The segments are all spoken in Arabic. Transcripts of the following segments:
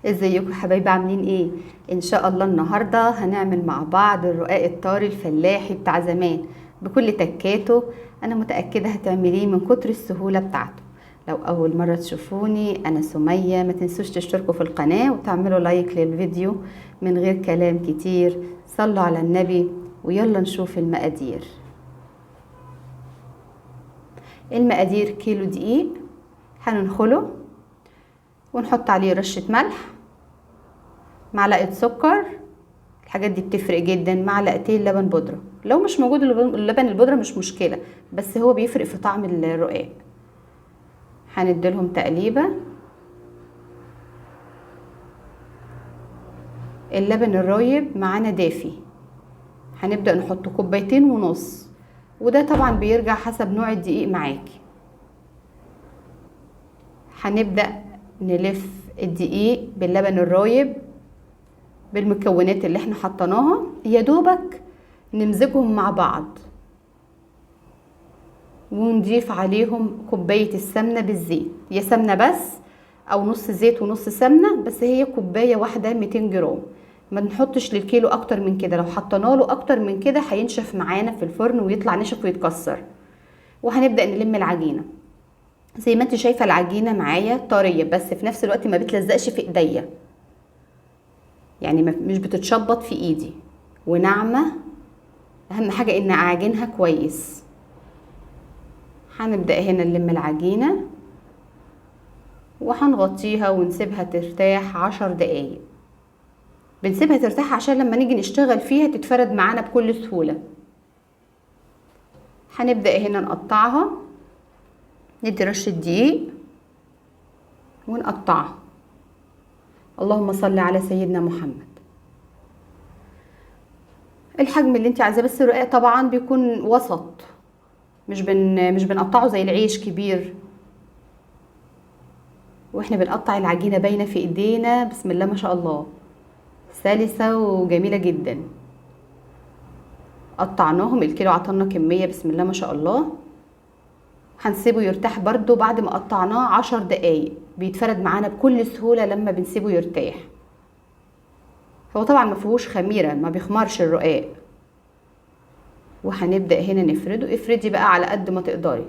ازيكم يا حبايبي، عاملين ايه؟ ان شاء الله النهارده هنعمل مع بعض الرقاق الطاري الفلاحي بتاع زمان بكل تكاته. انا متاكده هتعمليه من كتر السهوله بتاعته. لو اول مره تشوفوني، انا سميه. ما تنسوش تشتركوا في القناه وتعملوا لايك للفيديو. من غير كلام كتير، صلوا على النبي ويلا نشوف المقادير. المقادير: كيلو دقيق هننخله ونحط عليه رشه ملح، معلقه سكر، الحاجات دي بتفرق جدا، معلقتين لبن بودرة. لو مش موجود اللبن البودرة مش مشكلة، بس هو بيفرق في طعم الرقاق. هنديلهم تقليبة. اللبن الرايب معانا دافي، هنبدأ نحط 2.5 كوب، وده طبعا بيرجع حسب نوع الدقيق معاكي. هنبدأ نلف الدقيق باللبن الرايب بالمكونات اللي احنا حطيناها، يا دوبك نمزجهم مع بعض، ونضيف عليهم كوباية السمنة بالزيت، يا سمنة بس او نص زيت ونص سمنة، بس هي كوباية واحدة 200 جرام. ما نحطش للكيلو اكتر من كده، لو حطينا له اكتر من كده هينشف معانا في الفرن ويطلع نشف ويتكسر. وهنبدأ نلم العجينة. زي ما انت شايفة العجينة معايا طرية، بس في نفس الوقت ما بتلزقش في ايديا، يعني مش بتتشبط في ايدي، وناعمة. اهم حاجة ان اعجنها كويس. هنبدأ هنا نلم العجينة وهنغطيها ونسيبها ترتاح 10 دقايق. بنسيبها ترتاح عشان لما نيجي نشتغل فيها تتفرد معانا بكل سهولة. هنبدأ هنا نقطعها، ندي رشة دقيق ونقطعها. اللهم صل على سيدنا محمد. الحجم اللي انت عايزاه، بس الرقاق طبعا بيكون وسط، مش بنقطعه زي العيش كبير. واحنا بنقطع العجينة باينة في ايدينا، بسم الله ما شاء الله، سلسة وجميلة جدا. قطعناهم، الكيلو عطلنا كمية بسم الله ما شاء الله. هنسيبه يرتاح برضو بعد ما قطعناه 10 دقايق، بيتفرد معانا بكل سهولة لما بنسيبه يرتاح. هو طبعا ما فيهوش خميرة، ما بيخمرش الرقاق. وهنبدأ هنا نفرده. افردي بقى على قد ما تقدري،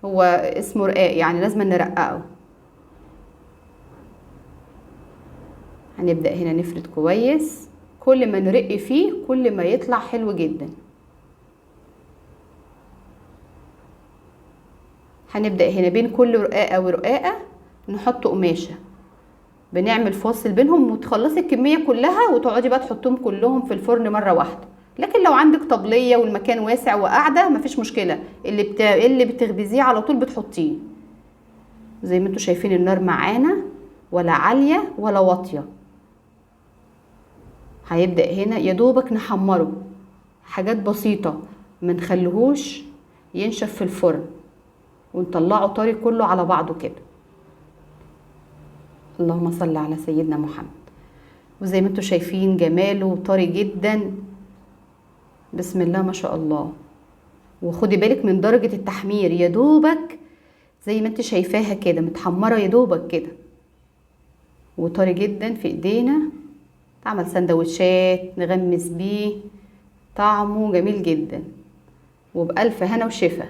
هو اسمه رقاق يعني لازم نرققه. هنبدأ هنا نفرد كويس، كل ما نرق فيه كل ما يطلع حلو جدا. هنبدأ هنا بين كل رقاقة ورقاقة نحط قماشة، بنعمل فاصل بينهم وتخلصي الكمية كلها وتقعدي بقى تحطهم كلهم في الفرن مرة واحدة. لكن لو عندك طبلية والمكان واسع وقاعدة مفيش مشكلة، اللي بتخبزيه على طول بتحطيه. زي ما انتوا شايفين النار معانا ولا عالية ولا واطية. هيبدأ هنا يا دوبك نحمره، حاجات بسيطة، منخليهوش ينشف في الفرن، ونطلعه طري كله على بعضه كده. اللهم صل على سيدنا محمد. وزي ما انتوا شايفين جماله طري جدا، بسم الله ما شاء الله. وخدي بالك من درجة التحمير، يا دوبك زي ما انت شايفاها كده متحمرة يا دوبك كده، وطري جدا في ايدينا. تعمل سندوتشات نغمس بيه، طعمه جميل جدا، وبألف هنا وشفا.